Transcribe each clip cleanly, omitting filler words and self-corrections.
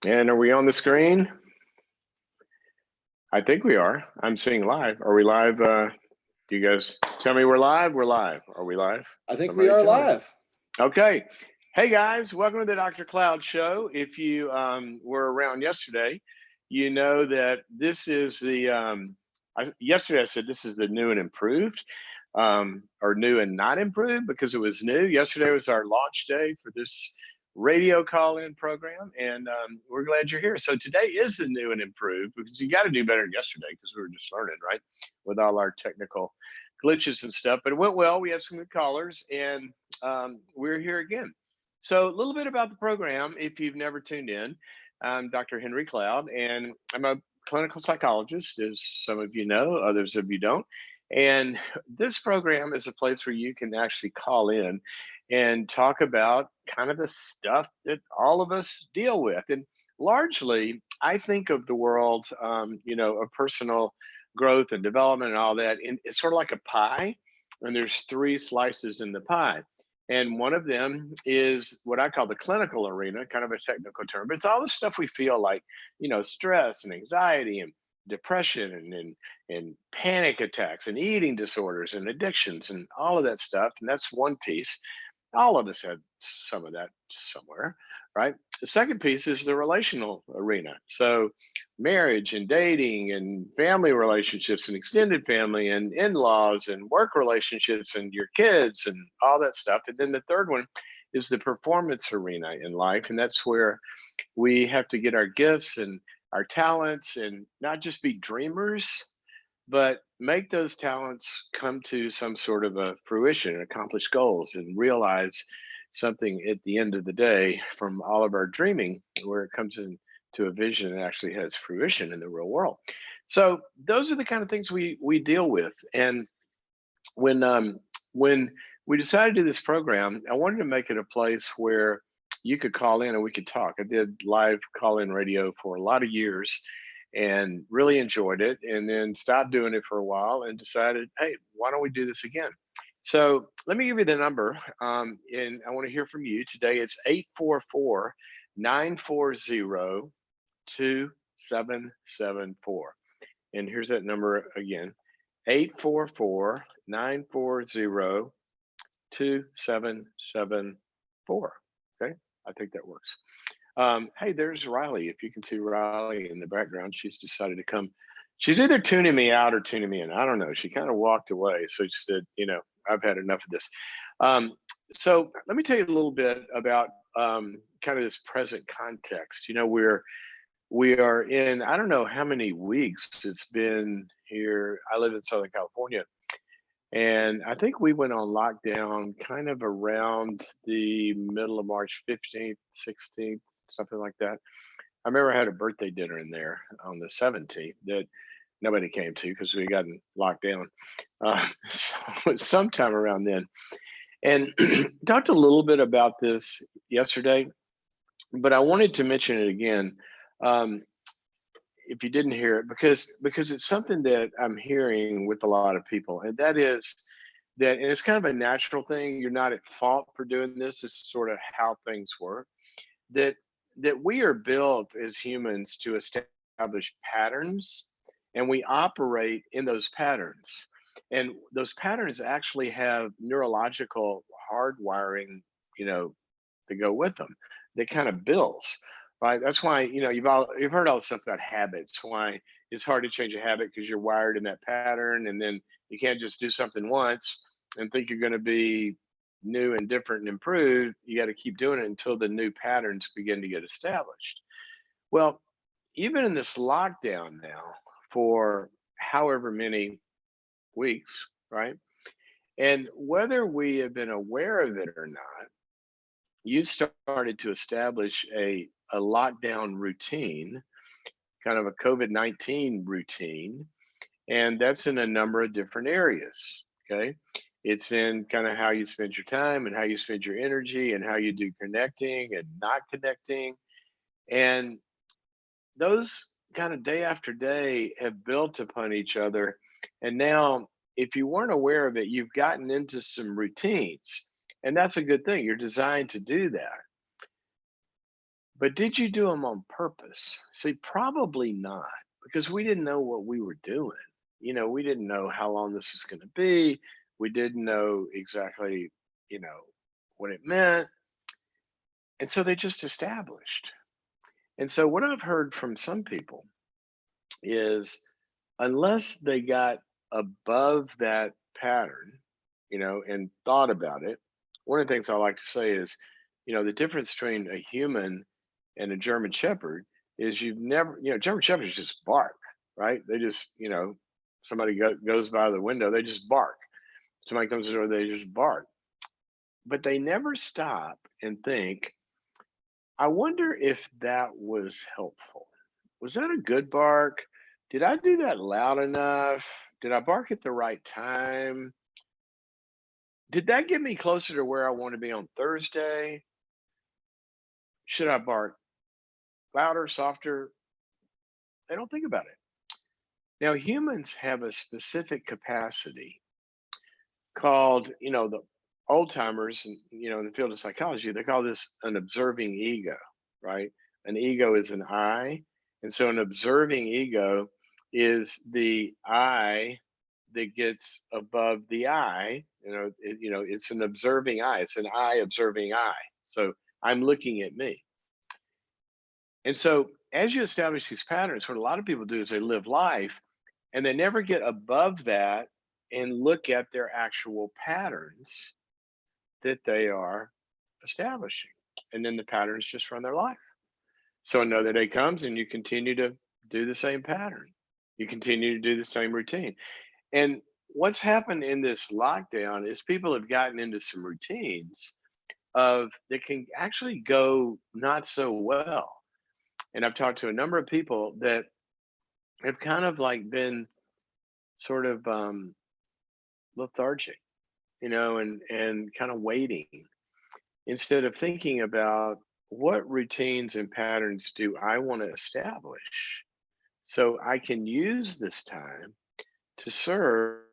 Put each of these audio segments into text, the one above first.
And are we on the screen? I think we are. I'm seeing live. Are we live? You guys tell me we're live? We're live. Are we live? I think we Somebody are tell me. live. Okay. Hey guys, welcome to the Dr. Cloud Show. If you were around yesterday, you know that this is the, yesterday I said this is the new and improved, or new and not improved because it was new. Yesterday was our launch day for this radio call-in program, and we're glad you're here. So today is the new and improved because you got to do better than yesterday because we were just learning, right, with all our technical glitches and stuff. But it went well. We had some good callers, and we're here again. So a little bit about the program, if you've never tuned in. I'm Dr. Henry Cloud, and I'm a clinical psychologist, as some of you know, others of you don't. And this program is a place where you can actually call in and talk about kind of the stuff that all of us deal with. And largely, I think of the world, of personal growth and development and all that. And it's sort of like a pie, and there's three slices in the pie. And one of them is what I call the clinical arena, kind of a technical term, but it's all the stuff we feel like, stress and anxiety and depression and panic attacks and eating disorders and addictions and all of that stuff. And that's one piece. All of us had some of that somewhere, right? The second piece is the relational arena. So, marriage and dating and family relationships and extended family and in laws and work relationships and your kids and all that stuff. And then the third one is the performance arena in life. And that's where we have to get our gifts and our talents and not just be dreamers, but make those talents come to some sort of a fruition and accomplish goals and realize something at the end of the day from all of our dreaming where it comes into a vision that actually has fruition in the real world. So those are the kind of things we deal with. And when we decided to do this program, I wanted to make it a place where you could call in and we could talk. I did live call-in radio for a lot of years and really enjoyed it, and then stopped doing it for a while and decided, hey, why don't we do this again? So let me give you the number, and I want to hear from you. Today it's 844 940 2774. And here's that number again, 844 940 2774. Okay, I think that works. Hey, there's Riley. If you can see Riley in the background, she's decided to come. She's either tuning me out or tuning me in. I don't know. She kind of walked away. So she said, I've had enough of this. Um, so let me tell you a little bit about kind of this present context. We are in, I don't know how many weeks it's been here. I live in Southern California. And I think we went on lockdown kind of around the middle of March 15th, 16th, something like that. I remember I had a birthday dinner in there on the 17th that nobody came to because we got locked down. So sometime around then. And talked a little bit about this yesterday, but I wanted to mention it again. If you didn't hear it, because it's something that I'm hearing with a lot of people, and that is that, and it's kind of a natural thing. You're not at fault for doing this. This is sort of how things work. That we are built as humans to establish patterns, and we operate in those patterns. And those patterns actually have neurological hardwiring, to go with them. That kind of builds, right? That's why you've heard all this stuff about habits. Why it's hard to change a habit because you're wired in that pattern, and then you can't just do something once and think you're going to be new and different and improved. You got to keep doing it until the new patterns begin to get established. Well, even in this lockdown now for however many weeks, right? And whether we have been aware of it or not, you started to establish a lockdown routine, kind of a COVID-19 routine, and that's in a number of different areas. Okay. It's in kind of how you spend your time and how you spend your energy and how you do connecting and not connecting. And those kind of day after day have built upon each other. And now, if you weren't aware of it, you've gotten into some routines. And that's a good thing. You're designed to do that. But did you do them on purpose? See, probably not, because we didn't know what we were doing. We didn't know how long this was going to be. We didn't know exactly, you know, what it meant. And so they just established. And so what I've heard from some people is unless they got above that pattern, and thought about it, one of the things I like to say is, the difference between a human and a German Shepherd is you've never, German Shepherds just bark, right? They just, somebody goes by the window, they just bark. Somebody comes to the door, they just bark. But they never stop and think, I wonder if that was helpful. Was that a good bark? Did I do that loud enough? Did I bark at the right time? Did that get me closer to where I want to be on Thursday? Should I bark louder, softer? They don't think about it. Now, humans have a specific capacity called, the old timers, in the field of psychology, they call this an observing ego, right? An ego is an I. And so an observing ego is the I that gets above the I. It's an observing I. It's an I observing I. So I'm looking at me. And so as you establish these patterns, what a lot of people do is they live life and they never get above that and look at their actual patterns that they are establishing. And then the patterns just run their life. So another day comes and you continue to do the same pattern. You continue to do the same routine. And what's happened in this lockdown is people have gotten into some routines of that can actually go not so well. And I've talked to a number of people that have kind of like been sort of lethargic, and kind of waiting instead of thinking about what routines and patterns do I want to establish so I can use this time to serve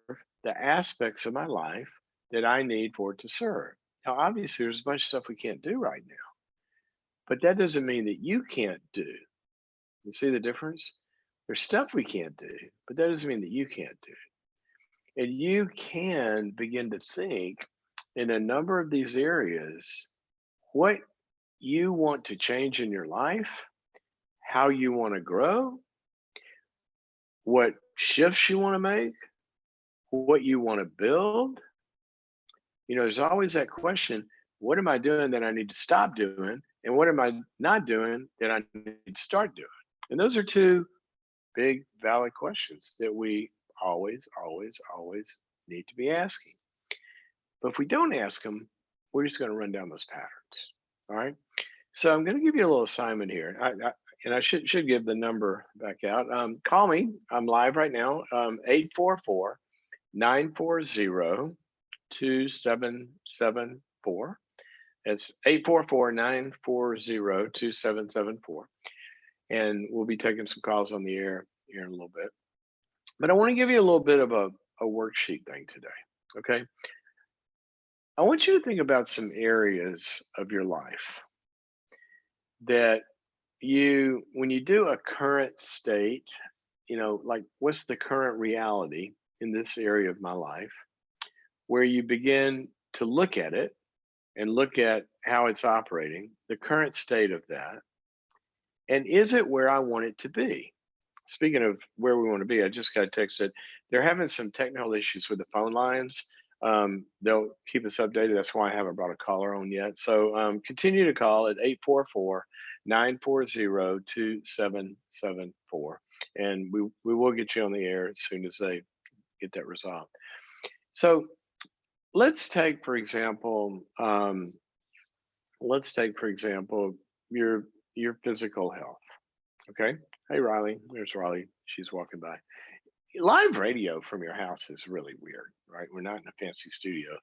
the aspects of my life that I need for it to serve. Now, obviously, there's a bunch of stuff we can't do right now, but that doesn't mean that you can't do. You see the difference? There's stuff we can't do, but that doesn't mean that you can't do. And you can begin to think in a number of these areas what you want to change in your life, how you want to grow, what shifts you want to make, what you want to build. There's always that question, what am I doing that I need to stop doing? And what am I not doing that I need to start doing? And those are two big, valid questions that we always, always, always need to be asking. But if we don't ask them, we're just going to run down those patterns. All right. So I'm going to give you a little assignment here. And I should give the number back out. Call me. I'm live right now. 844 940 2774. It's 844-940-2774. And we'll be taking some calls on the air here in a little bit. But I want to give you a little bit of a worksheet thing today. Okay. I want you to think about some areas of your life that when you do a current state, like what's the current reality in this area of my life, where you begin to look at it and look at how it's operating, the current state of that, and is it where I want it to be? Speaking of where we want to be, I just got a text that they're having some technical issues with the phone lines. They'll keep us updated. That's why I haven't brought a caller on yet. So continue to call at 844-940-2774. And we will get you on the air as soon as they get that resolved. So let's take, for example, your physical health. Okay. Hey, Riley. There's Riley. She's walking by. Live radio from your house is really weird, right? We're not in a fancy studio.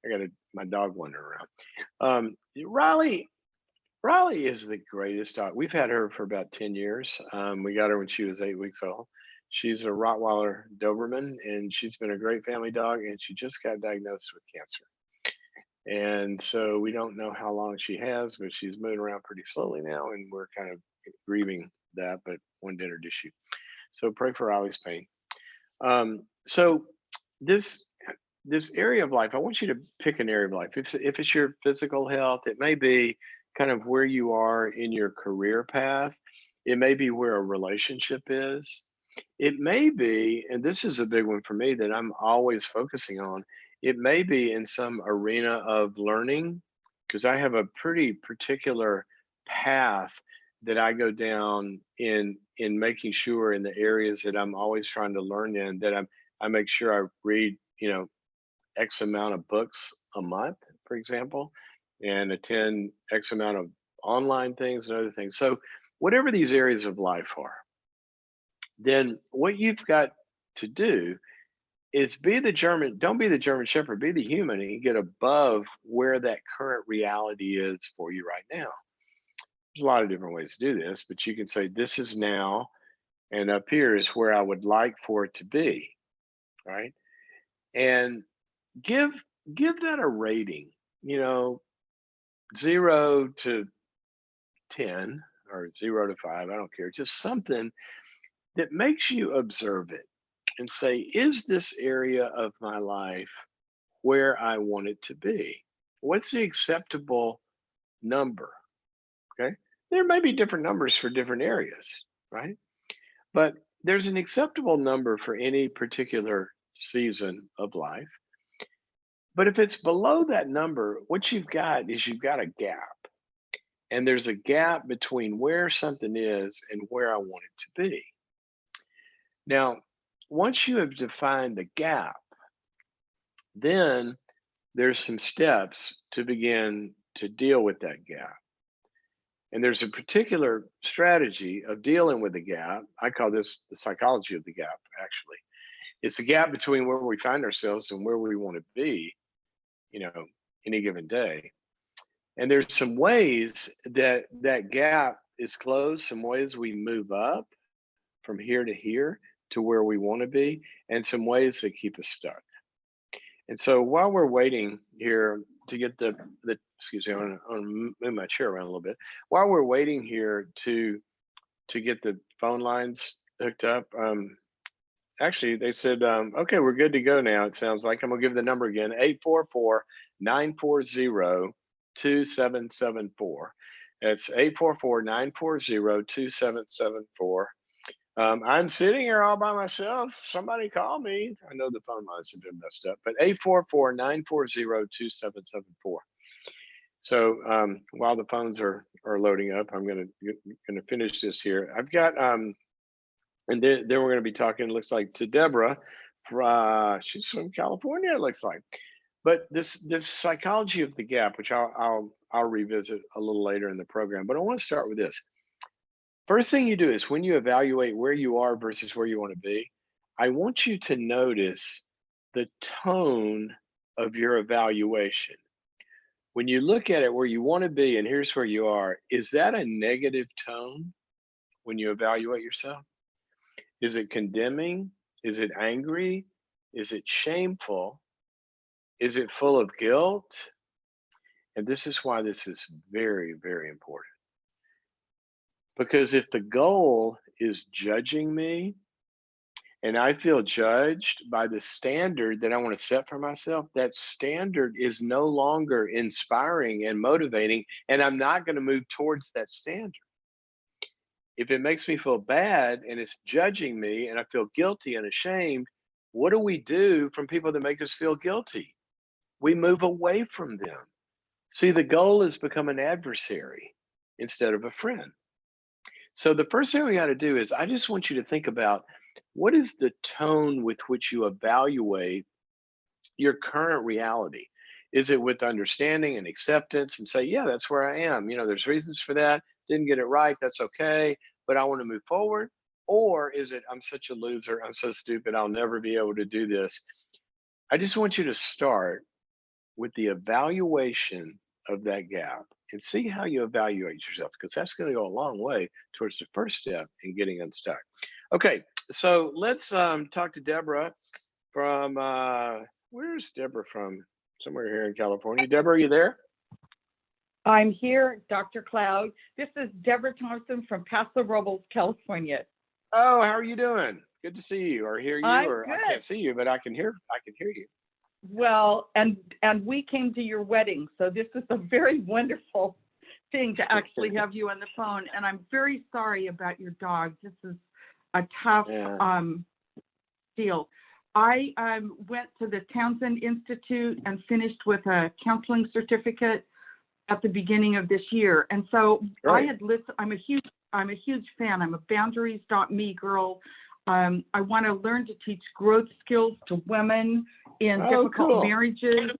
I got my dog wandering around. Riley is the greatest dog. We've had her for about 10 years. We got her when she was 8 weeks old. She's a Rottweiler Doberman, and she's been a great family dog, and she just got diagnosed with cancer. And so we don't know how long she has, but she's moving around pretty slowly now, and we're kind of grieving that, but wanted to introduce you. So pray for Ollie's pain. So this this area of life, I want you to pick an area of life. If it's your physical health, it may be kind of where you are in your career path. It may be where a relationship is. It may be, and this is a big one for me that I'm always focusing on. It may be in some arena of learning because I have a pretty particular path that I go down in making sure in the areas that I'm always trying to learn in that I make sure I read, X amount of books a month, for example, and attend X amount of online things and other things. So whatever these areas of life are, then what you've got to do is don't be the German Shepherd, be the human and get above where that current reality is for you right now. There's a lot of different ways to do this, but you can say, this is now, and up here is where I would like for it to be, right? And give give that a rating, you know, 0 to 10 or 0 to 5, I don't care, just something that makes you observe it and say, is this area of my life where I want it to be? What's the acceptable number? Okay. There may be different numbers for different areas, right? But there's an acceptable number for any particular season of life. But if it's below that number, what you've got a gap. And there's a gap between where something is and where I want it to be. Now, once you have defined the gap, then there's some steps to begin to deal with that gap. And there's a particular strategy of dealing with the gap. I call this the psychology of the gap, actually. It's the gap between where we find ourselves and where we want to be, you know, any given day. And there's some ways that that gap is closed, some ways we move up from here to here to where we want to be, and some ways that keep us stuck. And so while we're waiting here to get the excuse me, I'm gonna move my chair around a little bit. While we're waiting here to get the phone lines hooked up, actually they said, okay, we're good to go now. It sounds like I'm gonna give the number again: 844-940-2774. That's 844-940-2774. I'm sitting here all by myself. Somebody call me. I know the phone lines have been messed up, but 844-940-2774. So while the phones are loading up, I'm gonna finish this here. I've got and then we're gonna be talking. Looks like to Deborah. She's from California. It looks like, but this psychology of the gap, which I'll revisit a little later in the program. But I want to start with this. First thing you do is when you evaluate where you are versus where you want to be, I want you to notice the tone of your evaluation. When you look at it where you want to be and here's where you are, is that a negative tone when you evaluate yourself? Is it condemning? Is it angry? Is it shameful? Is it full of guilt? And this is why this is very, very important. Because if the goal is judging me and I feel judged by the standard that I want to set for myself, that standard is no longer inspiring and motivating, and I'm not going to move towards that standard. If it makes me feel bad and it's judging me and I feel guilty and ashamed, what do we do from people that make us feel guilty? We move away from them. See, the goal is become an adversary instead of a friend. So the first thing we got to do is I just want you to think about what is the tone with which you evaluate your current reality? Is it with understanding and acceptance and say, yeah, that's where I am. There's reasons for that. Didn't get it right. That's okay. But I want to move forward. Or is it, I'm such a loser. I'm so stupid. I'll never be able to do this. I just want you to start with the evaluation of that gap and see how you evaluate yourself, because that's going to go a long way towards the first step in getting unstuck. Okay, so let's talk to Deborah from where's Deborah from? somewhere here in California. Deborah, are you there? I'm here, Dr. Cloud. This is Deborah Thompson from Paso Robles, California. Oh, how are you doing? Good to see you or hear you, I'm or I can't good. see you, but I can hear you. Well, and we came to your wedding, so this is a very wonderful thing to actually have you on the phone. And I'm very sorry about your dog. This is a tough Yeah. deal. I went to the Townsend Institute and finished with a counseling certificate at the beginning of this year. And so Right. I had listened. I'm a huge fan. I'm a boundaries.me girl. I want to learn to teach growth skills to women in difficult cool. marriages.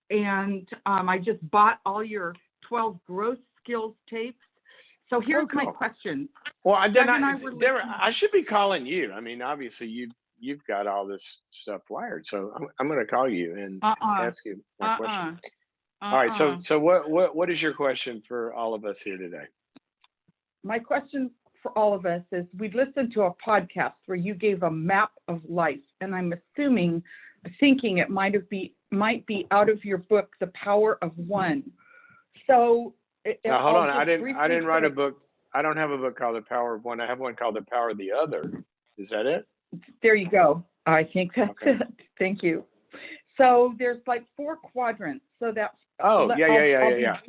And I just bought all your 12 growth skills tapes. So here's my Cool. question. Well, Deborah, I should be calling you. I mean, obviously you've got all this stuff wired, so I'm going to call you and ask you my question. All right. So what is your question for all of us here today? My question for all of us is, we listened to a podcast where you gave a map of life, and I'm thinking it might be out of your book, The Power of One. So now, hold on. I didn't write a book. I don't have a book called The Power of One. I have one called The Power of the Other. Is that it? There you go. I think that's Okay. it. Thank you. So there's like 4 quadrants. So that's yeah.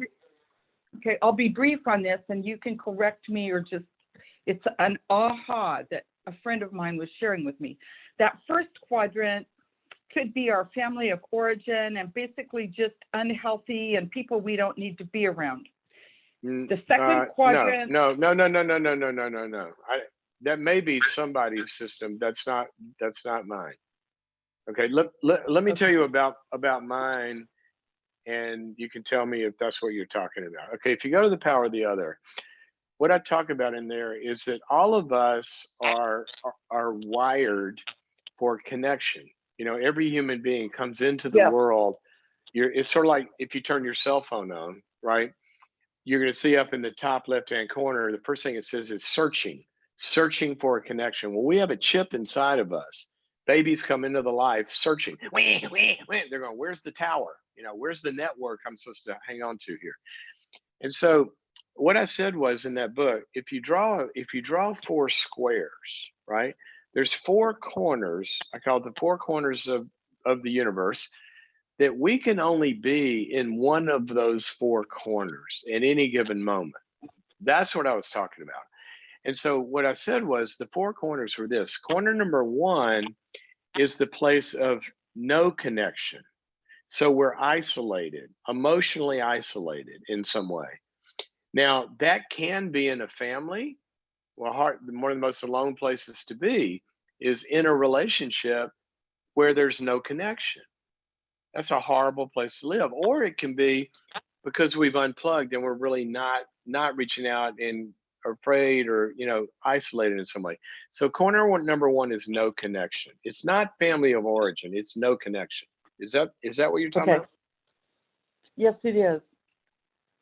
Okay, I'll be brief on this, and you can correct me, or just, it's an aha that a friend of mine was sharing with me. That first quadrant could be our family of origin and basically just unhealthy and people we don't need to be around. The second quadrant. No. That may be somebody's system. That's not mine. Okay, let me tell you about mine, and you can tell me if that's what you're talking about. Okay, if you go to The Power of the Other, what I talk about in there is that all of us are wired for connection. You know, every human being comes into the world. It's sort of like if you turn your cell phone on, right? You're going to see up in the top left-hand corner, the first thing it says is searching for a connection. Well, we have a chip inside of us. Babies come into the life searching. They're going, where's the tower? You know, where's the network I'm supposed to hang on to here? And so what I said was, in that book, if you draw 4 squares, right? There's 4 corners. I call it the 4 corners of the universe, that we can only be in one of those 4 corners at any given moment. That's what I was talking about. And so what I said was, the 4 corners were this. Corner number 1 is the place of no connection. So we're isolated, emotionally isolated in some way. Now, that can be in a family. Well, one of the most alone places to be is in a relationship where there's no connection. That's a horrible place to live. Or it can be because we've unplugged and we're really not reaching out and afraid, or isolated in some way. So number 1 is no connection. It's not family of origin, it's no connection. Is that what you're talking about? Yes, it is.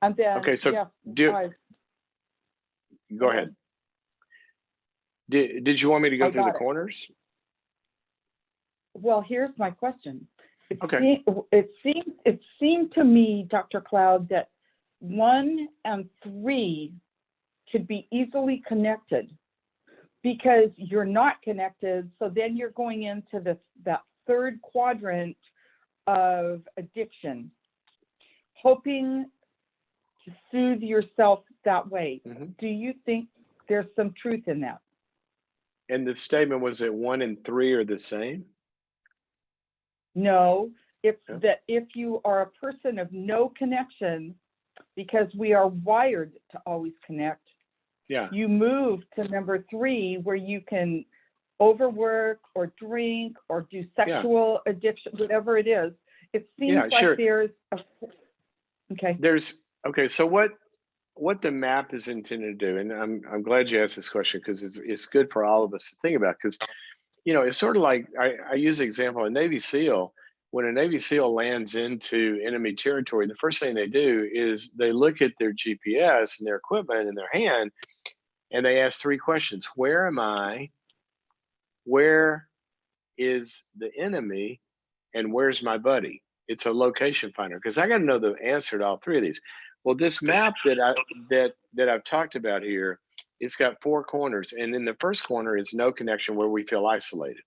And then okay, so go ahead. Did you want me to go through the corners? Well, here's my question. Okay. It seemed to me, Dr. Cloud, that 1 and 3 could be easily connected, because you're not connected. So then you're going into that third quadrant of addiction, hoping to soothe yourself that way. Mm-hmm. Do you think there's some truth in that? And the statement was that 1 and 3 are the same? No, it's that if you are a person of no connection, because we are wired to always connect, you move to number 3, where you can overwork or drink or do sexual addiction, whatever it is. It seems like there's so what the map is intended to do, and I'm glad you asked this question, because it's good for all of us to think about, because it's sort of like, I use the example of a Navy SEAL. When a Navy SEAL lands into enemy territory, the first thing they do is they look at their GPS and their equipment in their hand, and they ask 3 questions. Where am I? Where is the enemy? And where's my buddy? It's a location finder because I got to know the answer to all three of these. Well, this map that I've talked about here, it's got four corners, and in the first corner is no connection, where we feel isolated.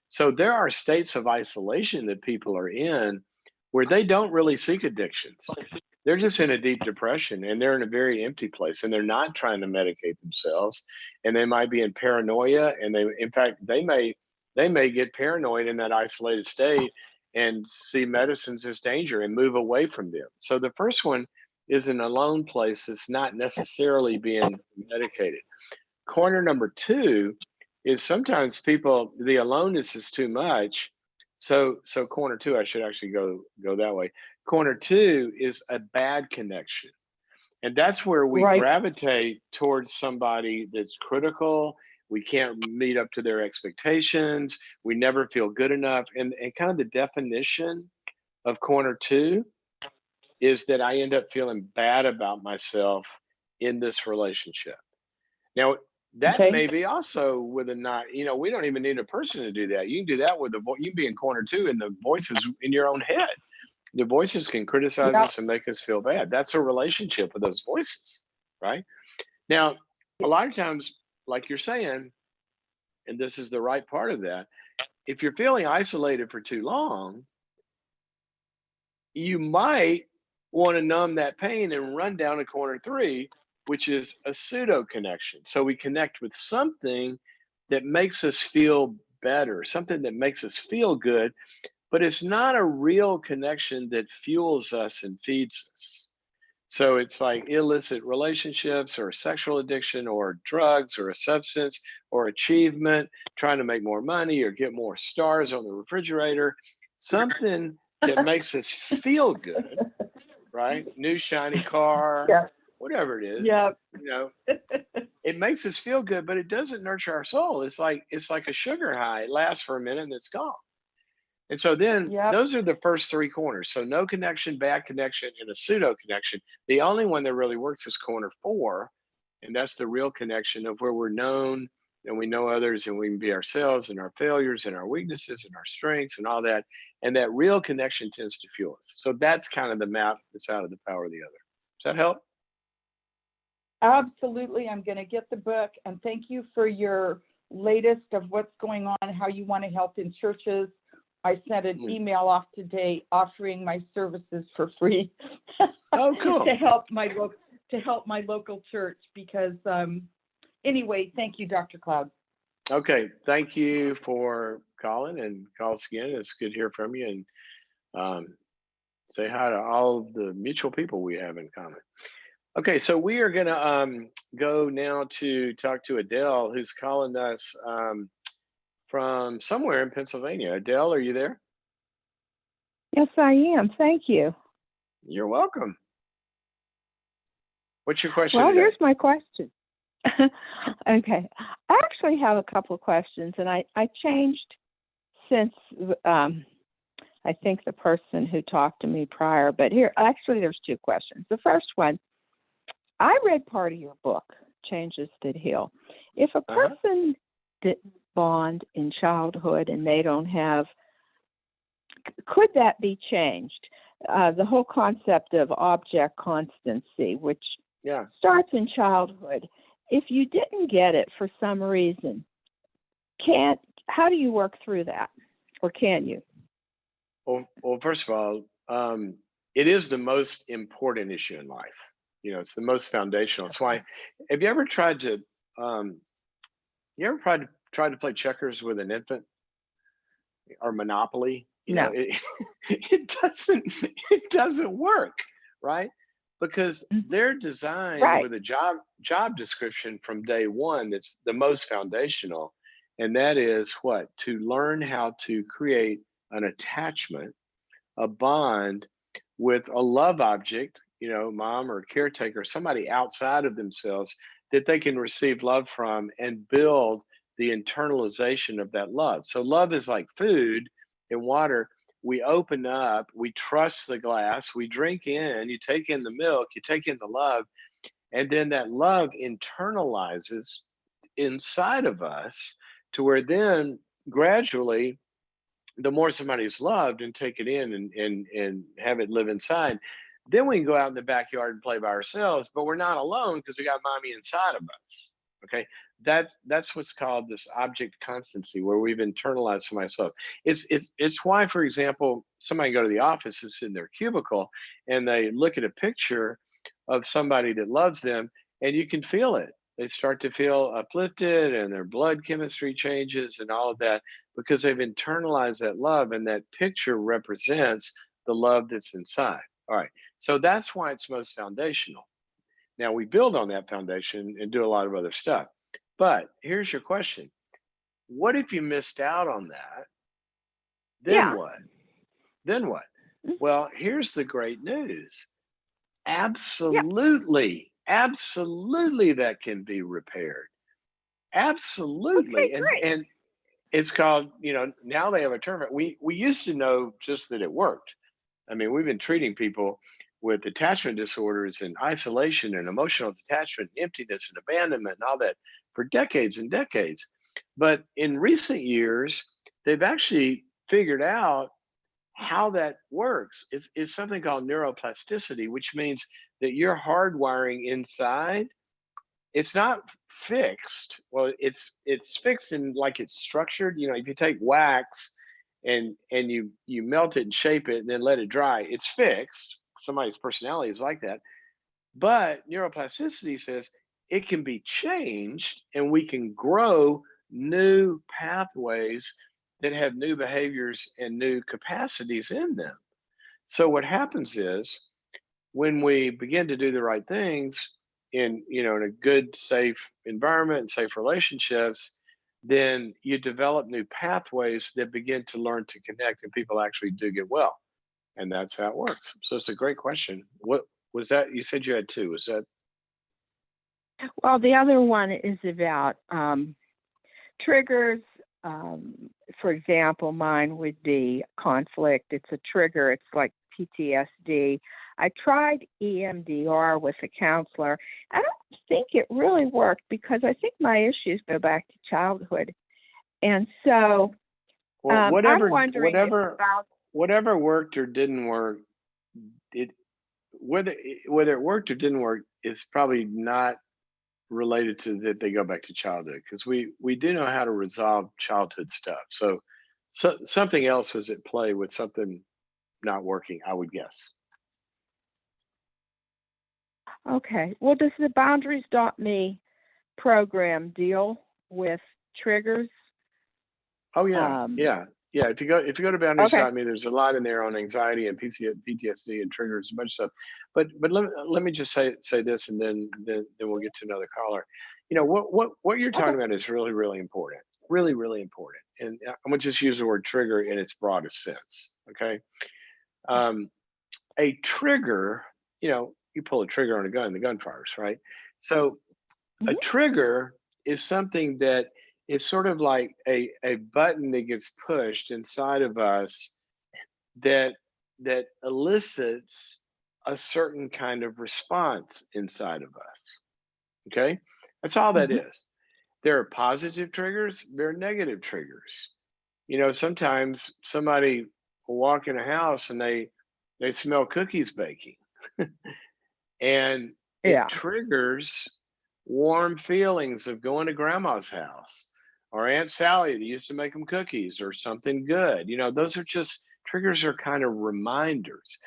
So there are states of isolation that people are in where they don't really seek addictions. They're just in a deep depression and they're in a very empty place and they're not trying to medicate themselves. And they might be in paranoia, and in fact, they may get paranoid in that isolated state and see medicines as danger and move away from them. So the first one is an alone place that's not necessarily being medicated. Corner number two is sometimes people, the aloneness is too much. So corner two, I should actually go that way. Corner two is a bad connection. And that's where we Right. gravitate towards somebody that's critical. We can't meet up to their expectations. We never feel good enough. And kind of the definition of corner two is that I end up feeling bad about myself in this relationship. Now, that Okay. may be also with a not, we don't even need a person to do that. You can do that with you can be in corner two and the voices in your own head. The voices can criticize Yep. us and make us feel bad. That's a relationship with those voices, right? Now, a lot of times, like you're saying, and this is the right part of that, if you're feeling isolated for too long, you might want to numb that pain and run down to corner three, which is a pseudo connection. So we connect with something that makes us feel better, something that makes us feel good, but it's not a real connection that fuels us and feeds us. So it's like illicit relationships or sexual addiction or drugs or a substance or achievement, trying to make more money or get more stars on the refrigerator, something that makes us feel good, right? New shiny car, Yeah. whatever it is, Yeah. you know, it makes us feel good, but it doesn't nurture our soul. It's like a sugar high. It lasts for a minute and it's gone. And so then Yep. those are the first three corners. So no connection, bad connection, and a pseudo connection. The only one that really works is corner four. And that's the real connection of where we're known and we know others and we can be ourselves and our failures and our weaknesses and our strengths and all that. And that real connection tends to fuel us. So that's kind of the map that's out of the power of the other. Does that help? Absolutely. I'm going to get the book, and thank you for your latest of what's going on, how you want to help in churches. I sent an email off today offering my services for free Oh, cool. to help my local church because anyway, thank you, Dr. Cloud. Okay. Thank you for calling and call us again. It's good to hear from you. And say hi to all of the mutual people we have in common. Okay, so we are going to go now to talk to Adele, who's calling us from somewhere in Pennsylvania. Adele, are you there? Yes, I am. Thank you. You're welcome. What's your question Well, today? here's my question. Okay. I actually have a couple of questions, and I changed since I think the person who talked to me prior, but there's two questions. The first one, I read part of your book, Changes That Heal. If a person didn't bond in childhood and they don't have, could that be changed? The whole concept of object constancy, which starts in childhood. If you didn't get it for some reason, how do you work through that? Or can you? Well, first of all, it is the most important issue in life. It's the most foundational. That's why, have you ever tried to play checkers with an infant or Monopoly? No. It doesn't work, right? Because they're designed with a job description from day one that's the most foundational. And that is what? To learn how to create an attachment, a bond with a love object, mom or caretaker, somebody outside of themselves that they can receive love from and build the internalization of that love. So love is like food and water. We open up, we trust the glass, we drink in, you take in the milk, you take in the love, and then that love internalizes inside of us to where then gradually the more somebody's loved and take it in and have it live inside, then we can go out in the backyard and play by ourselves, but we're not alone because we got mommy inside of us. Okay. That's what's called this object constancy, where we've internalized for myself. It's why, for example, somebody go to the office and sit in their cubicle and they look at a picture of somebody that loves them, and you can feel it. They start to feel uplifted and their blood chemistry changes and all of that, because they've internalized that love, and that picture represents the love that's inside. All right. So that's why it's most foundational. Now we build on that foundation and do a lot of other stuff. But here's your question. What if you missed out on that? Then Yeah. what? Then what? Mhm. Well, here's the great news. Yeah. Absolutely. Absolutely that can be repaired. Okay, Absolutely. great. And it's called, now they have a term. We used to know just that it worked. I mean, we've been treating people with attachment disorders and isolation and emotional detachment, emptiness and abandonment and all that for decades and decades. But in recent years, they've actually figured out how that works. Is something called neuroplasticity, which means that your hardwiring inside, it's not fixed. Well, it's fixed in, like, it's structured. If you take wax and you melt it and shape it and then let it dry, it's fixed. Somebody's personality is like that. But neuroplasticity says it can be changed, and we can grow new pathways that have new behaviors and new capacities in them. So what happens is, when we begin to do the right things in a good, safe environment and safe relationships, then you develop new pathways that begin to learn to connect, and people actually do get well. And that's how it works. So it's a great question. What was that? You said you had two. Was that? Well, the other one is about triggers. For example, mine would be conflict. It's a trigger. It's like PTSD. I tried EMDR with a counselor. I don't think it really worked because I think my issues go back to childhood. And so Well, I'm wondering if about, whatever worked or didn't work, it whether it worked or didn't work is probably not related to that they go back to childhood, because we do know how to resolve childhood stuff. So something else was at play with something not working, I would guess. okay, well, does the Boundaries Me program deal with triggers? Oh yeah, Um, yeah, yeah. If you go to okay, boundaries.me, there's a lot in there on anxiety and PTSD and triggers, a bunch of stuff. But let me just say this, and then we'll get to another caller. What you're okay, talking about is really really important, really really important. And I'm gonna just use the word trigger in its broadest sense. Okay, um, a trigger. You pull a trigger on a gun, the gun fires, right? So a hmm, trigger is something that is sort of like a button that gets pushed inside of us that elicits a certain kind of response inside of us. Okay, that's all that hmm, is. There are positive triggers, there are negative triggers. Sometimes somebody will walk in a house and they smell cookies baking, and it yeah, triggers warm feelings of going to grandma's house or Aunt Sally that used to make them cookies or something good. Those are just triggers, are kind of reminders,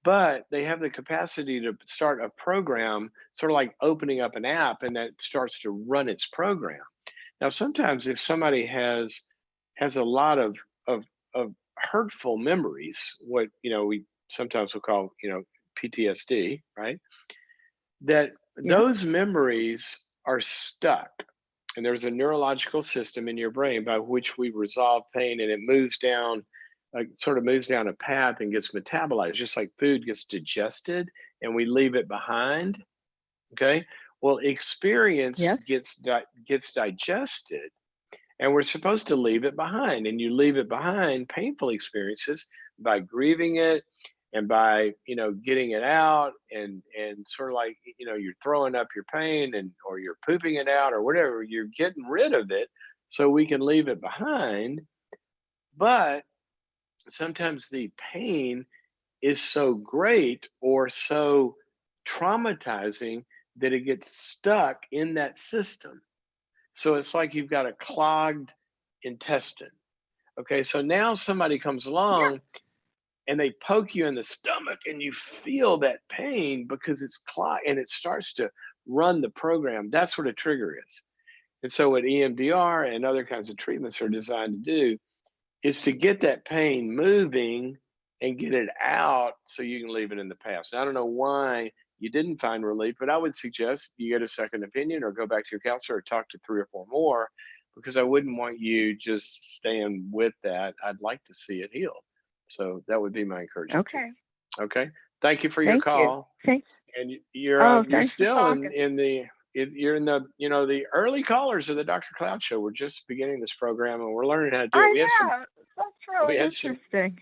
but they have the capacity to start a program, sort of like opening up an app, and that starts to run its program. Now, sometimes if somebody has a lot of hurtful memories, what we sometimes will call PTSD, right? That yeah, those memories are stuck, and there's a neurological system in your brain by which we resolve pain, and it moves down, sort of moves down a path and gets metabolized, just like food gets digested and we leave it behind. Okay, well, experience yes, gets digested, and we're supposed to leave it behind, and you leave it behind, painful experiences, by grieving it and by getting it out, and sort of like you're throwing up your pain, and or you're pooping it out or whatever, you're getting rid of it so we can leave it behind. But sometimes the pain is so great or so traumatizing that it gets stuck in that system. So it's like you've got a clogged intestine. Okay, so now somebody comes Yeah. along and they poke you in the stomach and you feel that pain because it's clogged and it starts to run the program. That's what a trigger is. And so what EMDR and other kinds of treatments are designed to do is to get that pain moving and get it out so you can leave it in the past. Now, I don't know why you didn't find relief, but I would suggest you get a second opinion or go back to your counselor or talk to 3 or 4 more, because I wouldn't want you just staying with that. I'd like to see it healed. So that would be my encouragement to Okay. you. Okay. Thank you for your Thank you. call. Thanks. And Oh, you're thanks for still talking. in the you're in the the early callers of the Dr. Cloud Show. We're just beginning this program and we're learning how to do it. Oh yeah, that's We really had some interesting.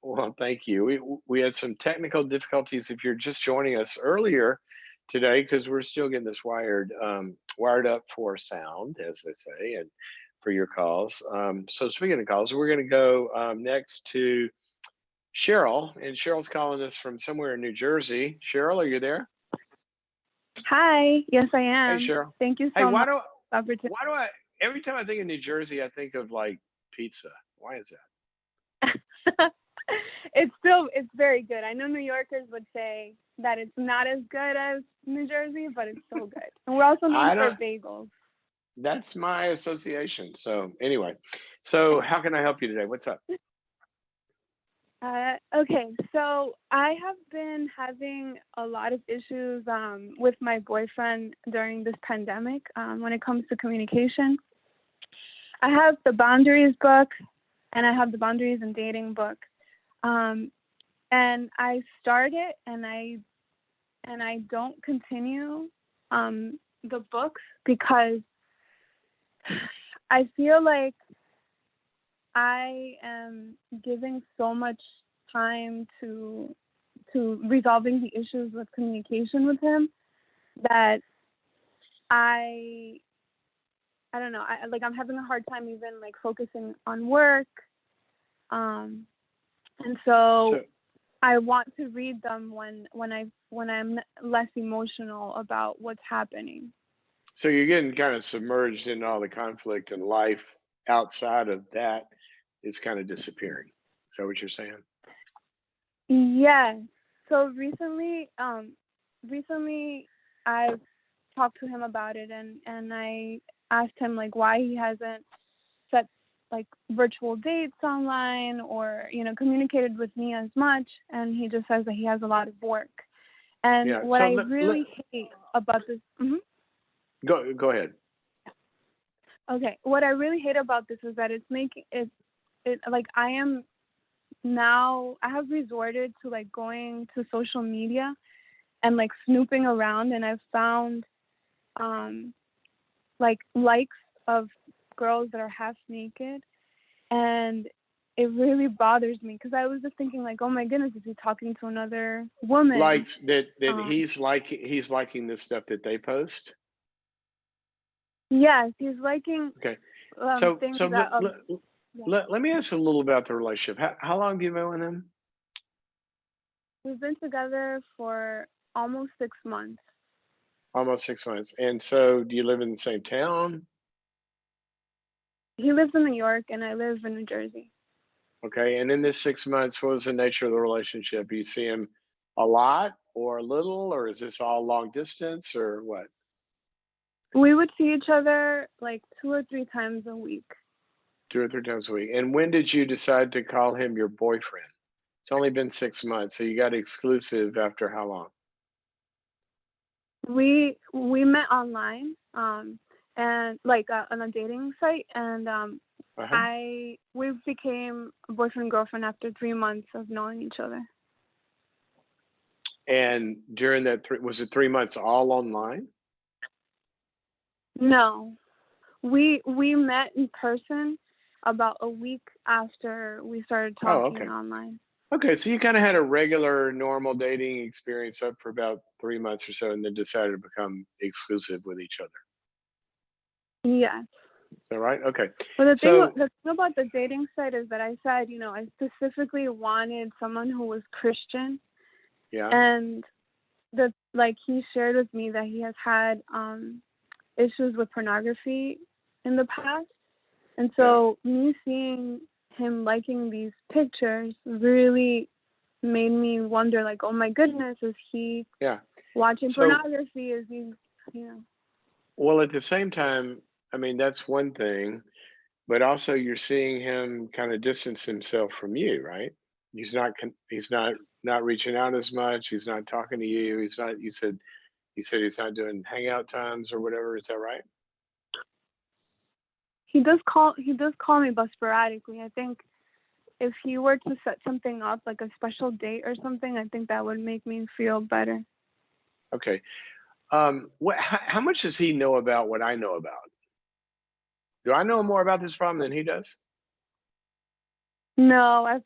well, thank you. We had some technical difficulties if you're just joining us earlier today, because we're still getting this wired up for sound, as they say, and for your calls. So speaking of calls, we're going to go next to Cheryl, and Cheryl's calling us from somewhere in New Jersey. Cheryl, are you there? Hi, yes, I Hey, am. Cheryl. Thank you Hey, so much, why opportunity. do I every time I think of New Jersey, I think of like pizza. Why is that? It's very good. I know New Yorkers would say that it's not as good as New Jersey, but it's still good. And we're also known I for don't. bagels. That's my association. So anyway, so how can I help you today? What's up? Okay, so I have been having a lot of issues with my boyfriend during this pandemic when it comes to communication. I have the boundaries book and I have the boundaries and dating book. And I start it and I don't continue the books because I feel like I am giving so much time to resolving the issues with communication with him that I don't know. I'm having a hard time even like focusing on work. And so So I want to read them when I'm less emotional about what's happening. so you're getting kind of submerged in all the conflict and life outside of that is kind of disappearing. Is that what you're saying? Yes. So recently I've talked to him about it and I asked him like why he hasn't set like virtual dates online or communicated with me as much, and he just says that he has a lot of work. And Yeah. what So I really hate about this go ahead. okay, what I really hate about this is that it's making it like I have resorted to like going to social media and like snooping around, and I've found like likes of girls that are half naked, and it really bothers me because I was just thinking like, oh my goodness, is he talking to another woman? Likes that Um, he's liking the stuff that they post. yes, he's liking Okay. So things so that yeah. let me ask a little about the relationship. How long have you been with him? We've been together for almost 6 months. Almost 6 months. And so do you live in the same town? He lives in New York and I live in New Jersey. Okay. And in this 6 months, what was the nature of the relationship? You see him a lot or a little, or is this all long distance or what? We would see each other like 2 or 3 times a week. 2 or 3 times a week. And when did you decide to call him your boyfriend? It's only been 6 months. So you got exclusive after how long? We met online and like on a dating site, and Uh-huh. we became boyfriend and girlfriend after 3 months of knowing each other. And during that was it 3 months all online? No, we met in person about a week after we started Oh, talking okay. online. Okay, so you kind of had a regular, normal dating experience up for about 3 months or so, and then decided to become exclusive with each other. Yes. Is that right? Okay. But So the thing about the dating site is that I said, I specifically wanted someone who was Christian, yeah, and he shared with me that he has had issues with pornography in the past, and so me seeing him liking these pictures really made me wonder, like, oh my goodness, is he yeah. watching So, pornography? Is he, well, at the same time, I mean, that's one thing, but also you're seeing him kind of distance himself from you, right? He's not reaching out as much. He's not talking to you. He's not. You said he's not doing hangout times or whatever. Is that right? He does call me, but sporadically. I think if he were to set something up, like a special date or something, I think that would make me feel better. Okay. How much does he know about what I know about? Do I know more about this problem than he does? No,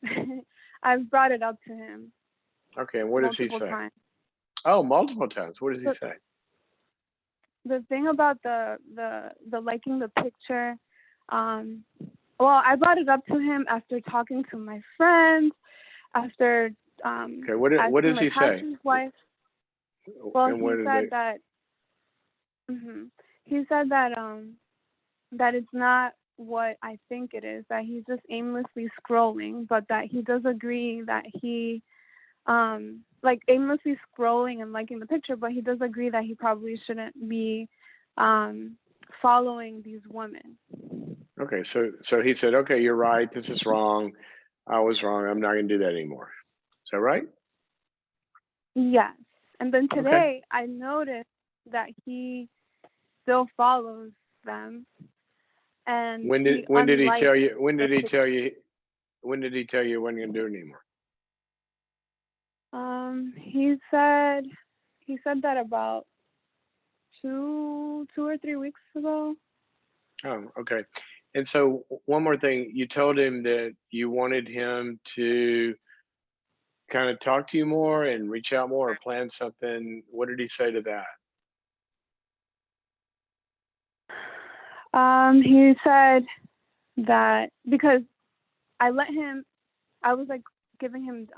I've brought it up to him Okay. And what does he multiple say? times. Oh, multiple times. What does he But say? the thing about the liking the picture, well, I brought it up to him after talking to my friends, after Okay. What asking does my he say? pastor's wife. Well, And what he are said they? that he said that it's not what I think it is, that he's just aimlessly scrolling, but that he does agree that he aimlessly scrolling and liking the picture, but he does agree that he probably shouldn't be following these women. Okay. So he said, okay, you're right. This is wrong. I was wrong. I'm not going to do that anymore. Is that right? Yes. And then Okay. today I noticed that he still follows them, and he When did he unliked tell you? When the did he picture. tell you? When did he tell you he wasn't going to do it anymore? He said that about 2 or 3 weeks ago. Oh, okay. And so one more thing, you told him that you wanted him to kind of talk to you more and reach out more or plan something. What did he say to that? He said that because I was like giving him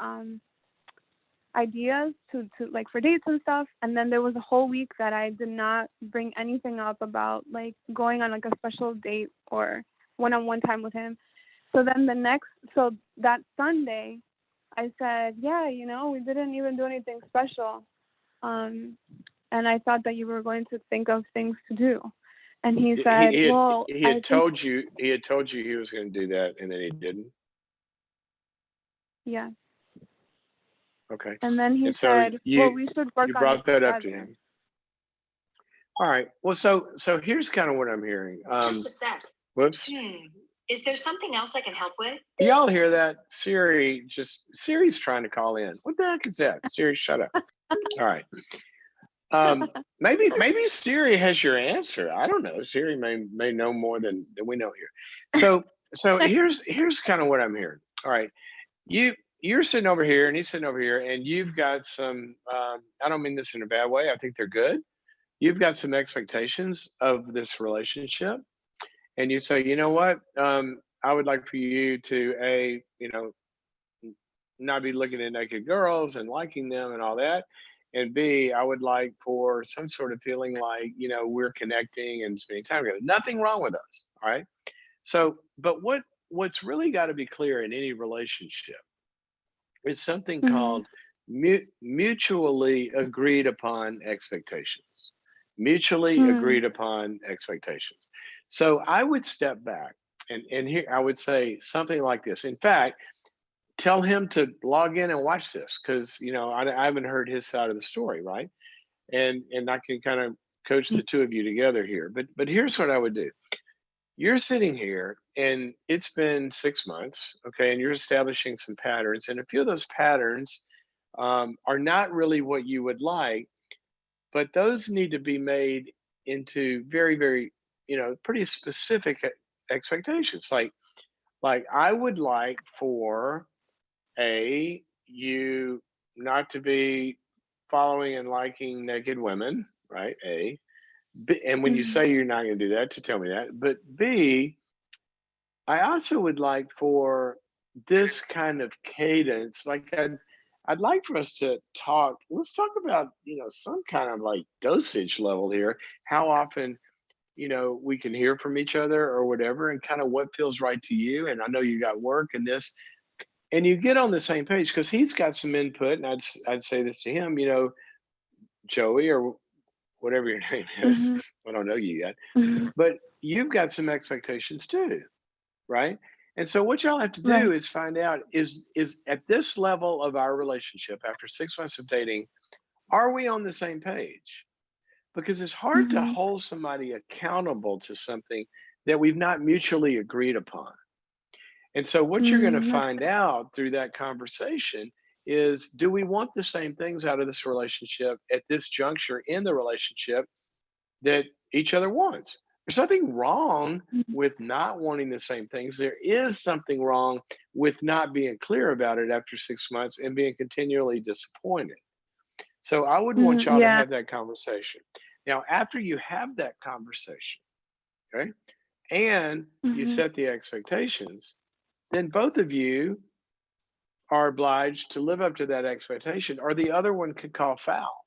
ideas to like for dates and stuff, and then there was a whole week that I did not bring anything up about like going on like a special date or one-on-one time with him. So then that Sunday I said, yeah, we didn't even do anything special, and I thought that you were going to think of things to do. And he said, well, He I had think, told you he was going to do that and then he didn't. yeah. Okay. And then he And so said, well, we should work you on it brought that up to together. him. All right. Well, so here's kind of what I'm hearing. Just a sec. Whoops. Is there something else I can help with? Y'all hear that? Siri's trying to call in. What the heck is that? Siri, shut up. All right. Maybe Siri has your answer. I don't know. Siri may know more than we know here. So here's kind of what I'm hearing. All right. You're sitting over here and he's sitting over here, and you've got some I don't mean this in a bad way. I think they're good. You've got some expectations of this relationship, and you say, you know what? I would like for you to not be looking at naked girls and liking them and all that. And B, I would like for some sort of feeling like, we're connecting and spending time together. Nothing wrong with us. All right. So, but what's really got to be clear in any relationship is something Mm-hmm. called mutually agreed upon expectations. Mutually agreed upon expectations. So I would step back and here I would say something like this. In fact, tell him to log in and watch this because I haven't heard his side of the story, right? And I can kind of coach the two of you together here. But here's what I would do. You're sitting here and it's been 6 months, okay, and you're establishing some patterns, and a few of those patterns are not really what you would like, but those need to be made into very, very, pretty specific expectations. Like I would like for you not to be following and liking naked women, right? A. And when you Mhm. say you're not going to do that, to tell me that. But B, I also would like for this kind of cadence, like I'd like for us to talk. Let's talk about, some kind of like dosage level here. How often, we can hear from each other or whatever, and kind of what feels right to you. And I know you got work and this, and you get on the same page because he's got some input. And I'd say this to him, Joey or whatever your name is. Mhm. I don't know you yet, Mhm. but you've got some expectations too, right? And so what y'all have to do Right. is find out is at this level of our relationship after 6 months of dating, are we on the same page? Because it's hard to Mhm. hold somebody accountable to something that we've not mutually agreed upon. And so what you're going to That's find out through that conversation is, do we want the same things out of this relationship at this juncture in the relationship that each other wants? There's nothing wrong mhm. with not wanting the same things. There is something wrong with not being clear about it after 6 months and being continually disappointed. So I would want y'all to Yeah. have that conversation. Now, after you have that conversation, okay, and you Mhm. set the expectations, then both of you are obliged to live up to that expectation, or the other one could call foul.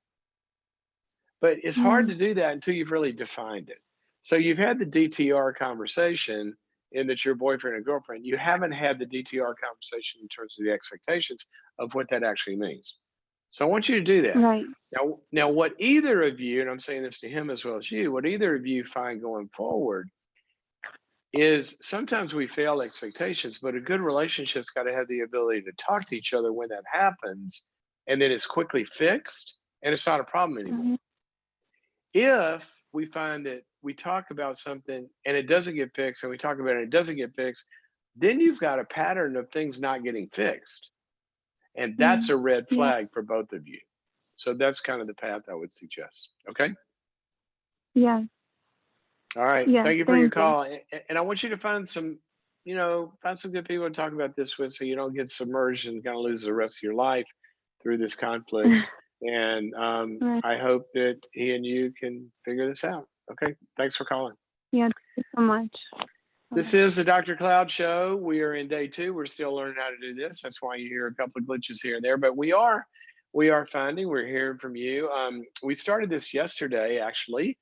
But it's hard Mhm. to do that until you've really defined it. So you've had the DTR conversation in that you're boyfriend and girlfriend. You haven't had the DTR conversation in terms of the expectations of what that actually means. So I want you to do that. Right. Now, what either of you, and I'm saying this to him as well as you, what either of you find going forward is sometimes we fail expectations, but a good relationship's got to have the ability to talk to each other when that happens, and then it's quickly fixed and it's not a problem anymore. Mhm. If we find that we talk about something and it doesn't get fixed, and we talk about it and it doesn't get fixed, then you've got a pattern of things not getting fixed. And that's Mhm. a red Yeah. flag for both of you. So that's kind of the path I would suggest. Okay. Yeah. All right. Yes. Thank you for your Thank you. call. And I want you to find some good people to talk about this with so you don't get submerged and kind of lose the rest of your life through this conflict. And Right. I hope that he and you can figure this out. Okay. Thanks for calling. Yeah. Thank you so much. This Bye-bye. is the Dr. Cloud Show. We are in day 2. We're still learning how to do this. That's why you hear a couple of glitches here and there, but we are finding, we're hearing from you. We started this yesterday, actually.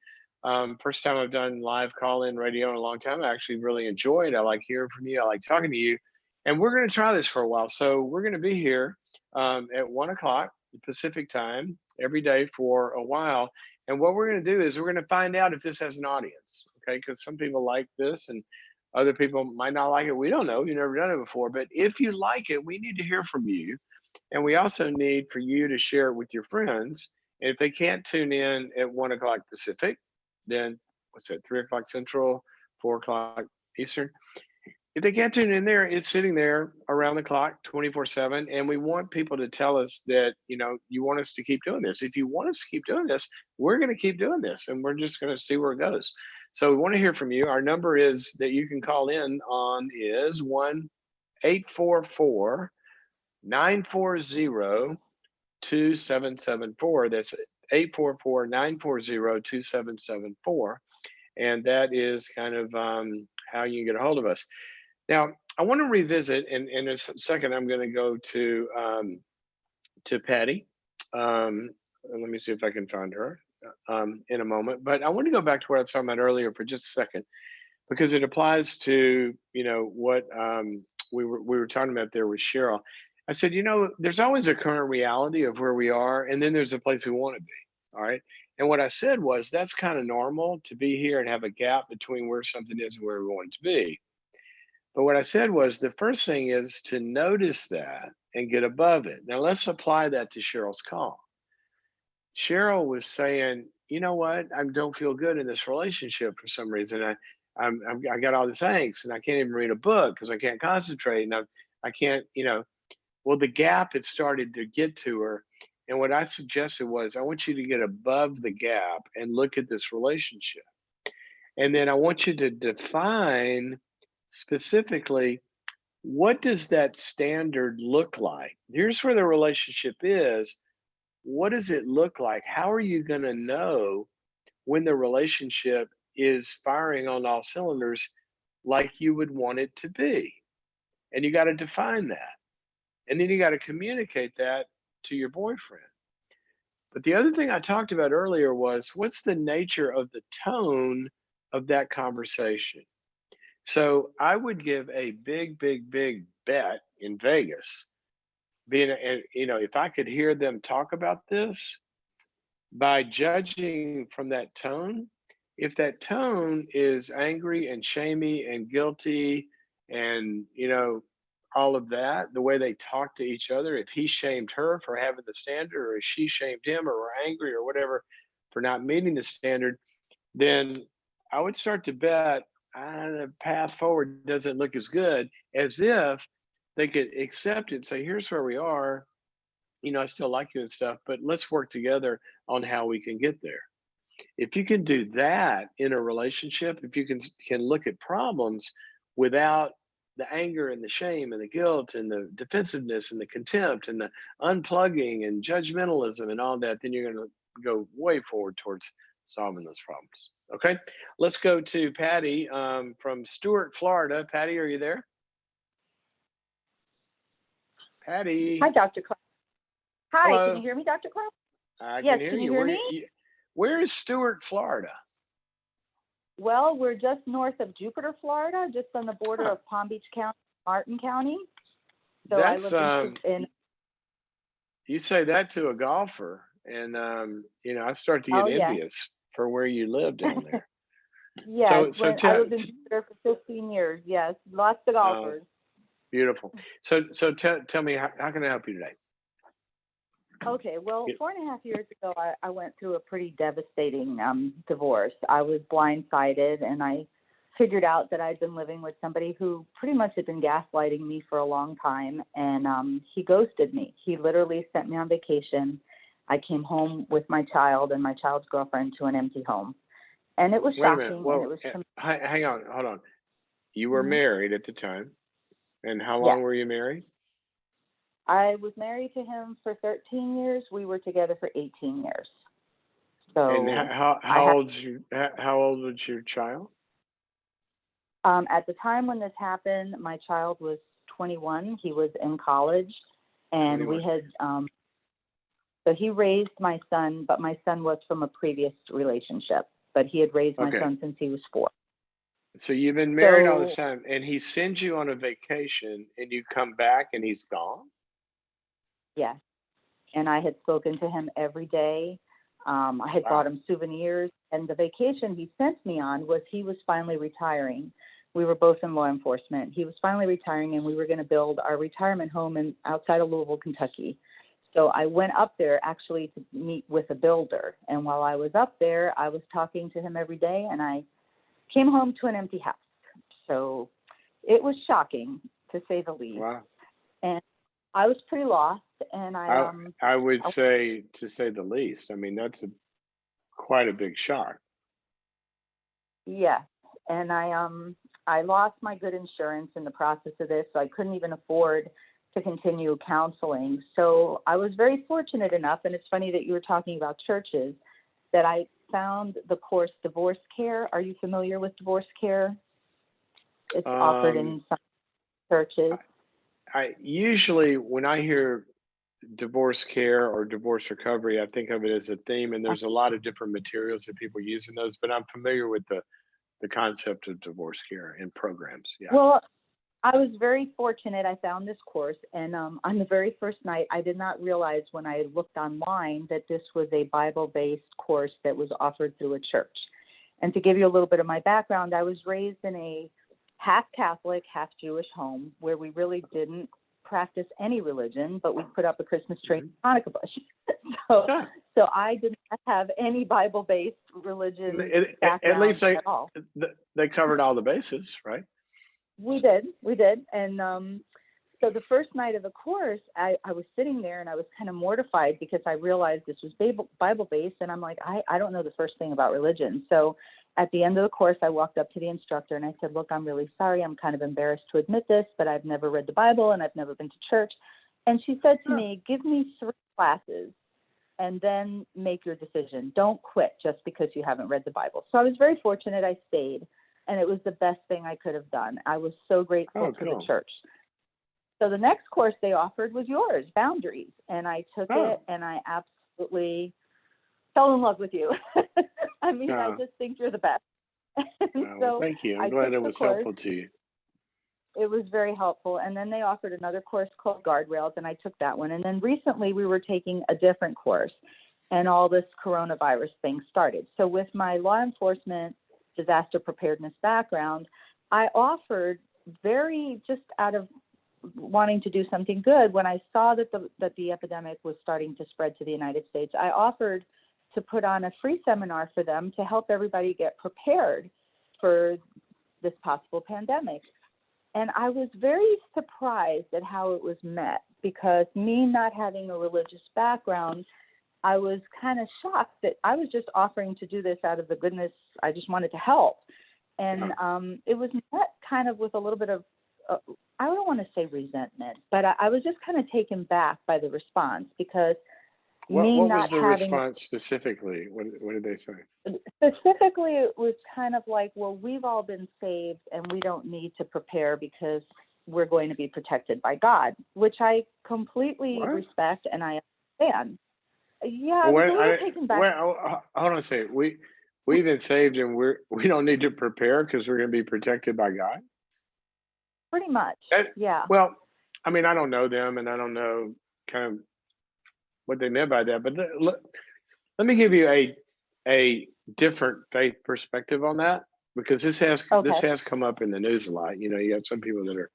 First time I've done live call-in radio in a long time. I actually really enjoy it. I like hearing from you. I like talking to you, and we're going to try this for a while. So we're going to be here at 1 o'clock Pacific time every day for a while. And what we're going to do is we're going to find out if this has an audience. Okay, because some people like this and other people might not like it. We don't know. You've never done it before. But if you like it, we need to hear from you. And we also need for you to share it with your friends. And if they can't tune in at 1 o'clock Pacific, then what's that, 3 o'clock Central, 4 o'clock Eastern? If they can't tune in there, it's sitting there around the clock 24/7. And we want people to tell us that, you want us to keep doing this. If you want us to keep doing this, we're going to keep doing this and we're just going to see where it goes. So we want to hear from you. Our number is that you can call in on is 1-844-940-2774. That's 844-940-2774. And that is kind of how you can get a hold of us. Now, I want to revisit, and in a second, I'm going to go to Patty. Let me see if I can find her in a moment. But I want to go back to what I was talking about earlier for just a second, because it applies to what we were talking about there with Cheryl. I said, there's always a current reality of where we are, and then there's a place we want to be. All right. And what I said was that's kind of normal to be here and have a gap between where something is and where we want it to be. But what I said was the first thing is to notice that and get above it. Now let's apply that to Cheryl's call. Cheryl was saying, you know what? I don't feel good in this relationship for some reason. I got all this angst and I can't even read a book because I can't concentrate and I can't, well, the gap had started to get to her. And what I suggested was, I want you to get above the gap and look at this relationship. And then I want you to define specifically, what does that standard look like? Here's where the relationship is. What does it look like? How are you going to know when the relationship is firing on all cylinders like you would want it to be. And you got to define that. And then you got to communicate that to your boyfriend. But the other thing I talked about earlier was what's the nature of the tone of that conversation? So I would give a big, big, big bet in Vegas. If I could hear them talk about this, by judging from that tone, if that tone is angry and shamey and guilty and, all of that, the way they talk to each other, if he shamed her for having the standard or if she shamed him or were angry or whatever for not meeting the standard, then I would start to bet the path forward doesn't look as good as if they could accept it and say, here's where we are. I still like you and stuff, but let's work together on how we can get there. If you can do that in a relationship, if you can look at problems without the anger and the shame and the guilt and the defensiveness and the contempt and the unplugging and judgmentalism and all that, then you're going to go way forward towards solving those problems. Okay, let's go to Patty from Stuart, Florida. Patty, are you there? Patty. Hi, Dr. Cloud. Hi, Hello. can you hear me, Dr. Cloud? I Yes, can hear can you you. hear me? Where is Stuart, Florida? Well, we're just north of Jupiter, Florida, just on the border Huh. of Palm Beach County, Martin County. So That's I live in you say that to a golfer, and I start to get Oh, yeah. envious for where you live down there. Yes, So I tell lived in Jupiter for 15 years. Yes, lots of golfers. beautiful. So tell me, how can I help you today? Okay, well, Yeah. 4.5 years ago, I went through a pretty devastating divorce. I was blindsided, and I figured out that I'd been living with somebody who pretty much had been gaslighting me for a long time, and he ghosted me. He literally sent me on vacation. I came home with my child and my child's girlfriend to an empty home, and it was Wait a shocking. minute. And Well, it was hang on, hold on. You were Mhm. married at the time, and how Yeah. long were you married? I was married to him for 13 years. We were together for 18 years. So And how I had, how old was your child? at the time when this happened, my child was 21. He was in college, and 21. we had, so he raised my son, but my son was from a previous relationship, but he had raised my Okay. son since he was 4. So you've been married all So, this time, and he sends you on a vacation, and you come back, and he's gone? yes. And I had spoken to him every day. I had bought Wow. him souvenirs, and the vacation he sent me on was he was finally retiring. We were both in law enforcement. He was finally retiring, and we were going to build our retirement home outside of Louisville, Kentucky. So I went up there actually to meet with a builder. And while I was up there, I was talking to him every day, and I came home to an empty house. So it was shocking, to say the least. Wow. And I was pretty lost, and I would say, to say the least. I mean, that's quite a big shock. yeah, and I lost my good insurance in the process of this, so I couldn't even afford to continue counseling. So I was very fortunate enough, and it's funny that you were talking about churches, that I found the course Divorce Care. Are you familiar with Divorce Care? It's offered in some churches. I usually, when I hear divorce care or divorce recovery, I think of it as a theme, and there's a lot of different materials that people use in those, but I'm familiar with the concept of divorce care and programs. Yeah. Well, I was very fortunate. I found this course, and on the very first night, I did not realize when I looked online that this was a Bible-based course that was offered through a church. And to give you a little bit of my background, I was raised in a half Catholic, half Jewish home where we really didn't practice any religion, but we put up a Christmas tree and Hanukkah bush. Yeah. So I did not have any Bible-based religion At background least at all. they covered all the bases, right? We did. And so the first night of the course, I was sitting there and I was kind of mortified because I realized this was Bible-based. And I'm like, I don't know the first thing about religion. So at the end of the course, I walked up to the instructor and I said, look, I'm really sorry. I'm kind of embarrassed to admit this, but I've never read the Bible and I've never been to church. And she said to me, give me 3 classes and then make your decision. Don't quit just because you haven't read the Bible. So I was very fortunate I stayed, and it was the best thing I could have done. I was so grateful to the church. So the next course they offered was yours, Boundaries. And I took it, and I absolutely fell in love with you. I mean, I just think you're the best. Well, thank you. I'm glad it was helpful to you. It was very helpful. And then they offered another course called Guardrails, and I took that one. And then recently we were taking a different course, and all this coronavirus thing started. So with my law enforcement disaster preparedness background, I offered just out of wanting to do something good, when I saw that the epidemic was starting to spread to the United States, I offered to put on a free seminar for them to help everybody get prepared for this possible pandemic. And I was very surprised at how it was met, because me not having a religious background, I was kind of shocked that I was just offering to do this out of the goodness. I just wanted to help. And it was met kind of with a little bit of, I don't want to say resentment, but I was just kind of taken back by the response, because what was the response specifically? What did they say? Specifically, it was kind of like, well, we've all been saved and we don't need to prepare because we're going to be protected by God, which I completely respect and I understand. Yeah, I was a little taken back. Well, hold on a second. We've been saved and we don't need to prepare because we're going to be protected by God? Pretty much, yeah. Well, I mean, I don't know them, and I don't know kind of what they meant by that, but let me give you a different faith perspective on that, because this has come up in the news a lot. You know, you have some people that are,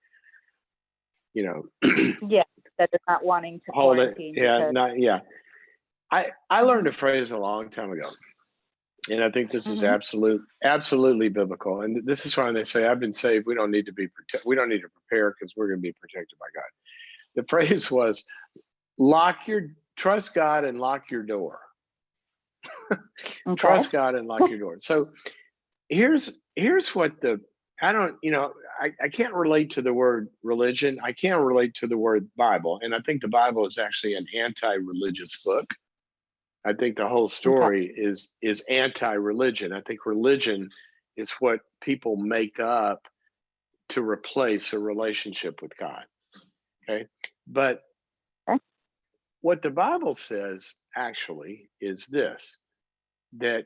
you know, that are not wanting to quarantine. I learned a phrase a long time ago, and I think this is absolutely biblical. And this is why they say, "I've been saved. We don't need to prepare because we're going to be protected by God." The phrase was, trust God and lock your door. Trust God and lock your door. So here's what I can't relate to the word religion. I can't relate to the word Bible. And I think the Bible is actually an anti-religious book. I think the whole story is anti-religion. I think religion is what people make up to replace a relationship with God. Okay. But what the Bible says actually is this, that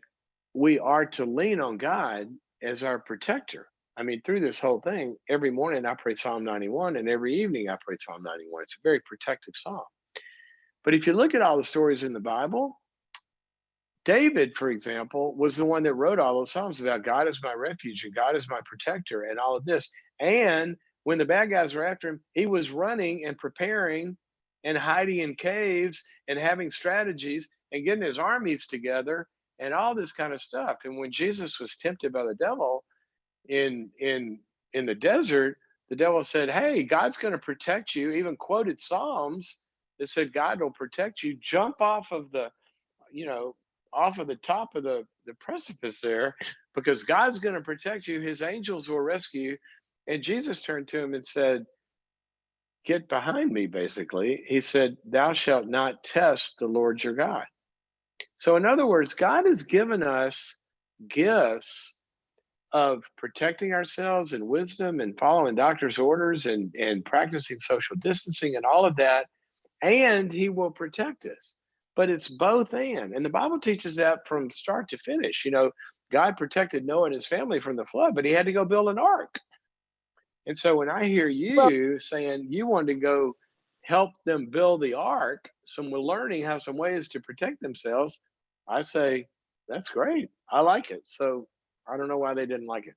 we are to lean on God as our protector. I mean, through this whole thing, every morning I pray Psalm 91, and every evening I pray Psalm 91. It's a very protective psalm. But if you look at all the stories in the Bible, David, for example, was the one that wrote all those Psalms about God is my refuge and God is my protector and all of this. And when the bad guys were after him, he was running and preparing and hiding in caves and having strategies and getting his armies together and all this kind of stuff. And when Jesus was tempted by the devil in the desert, the devil said, "Hey, God's going to protect you." Even quoted Psalms that said God will protect you. Jump off of the top of the precipice there, because God's going to protect you. His angels will rescue you. And Jesus turned to him and said, "Get behind me," basically. He said, "Thou shalt not test the Lord your God." So in other words, God has given us gifts of protecting ourselves and wisdom and following doctor's orders and practicing social distancing and all of that. And he will protect us. But it's both and the Bible teaches that from start to finish. You know, God protected Noah and his family from the flood, but he had to go build an ark. And so when I hear you saying you wanted to go help them build the ark, some were learning how some ways to protect themselves, I say, that's great. I like it. So I don't know why they didn't like it.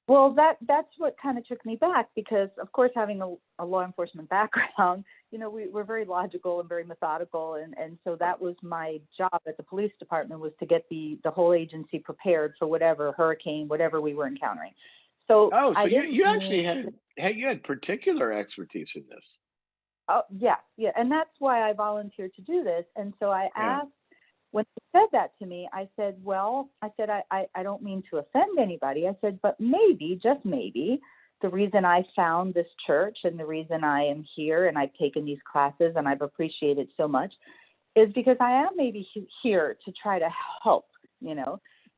Well, that's what kind of took me back, because, of course, having a law enforcement background, you know, we're very logical and very methodical. And so that was my job at the police department, was to get the whole agency prepared for whatever hurricane, whatever we were encountering. So you actually had particular expertise in this. Oh, yeah. And that's why I volunteered to do this. And so I asked, when he said that to me, I said, I don't mean to offend anybody. I said, but maybe, just maybe, the reason I found this church and the reason I am here and I've taken these classes and I've appreciated so much is because I am maybe here to try to help,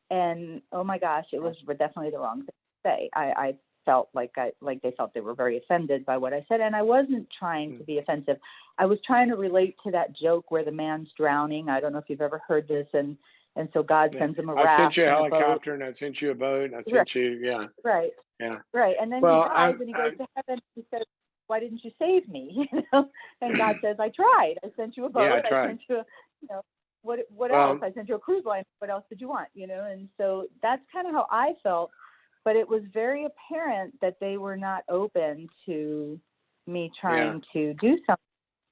and oh my gosh, it was definitely the wrong thing to say. I felt like they felt they were very offended by what I said, and I wasn't trying to be offensive. I was trying to relate to that joke where the man's drowning. I don't know if you've ever heard this, and so God sends him a raft. I sent you a and a boat. helicopter, and I sent you a boat, and I sent you, Right. Yeah. Right. And then Well, he dies and he goes to heaven. He says, why didn't you save me? And God says, I tried. I sent you a boat. Yeah, I I tried. sent you what Well, else? I sent you a cruise line. What else did you want? And so that's kind of how I felt. But it was very apparent that they were not open to me trying to do something.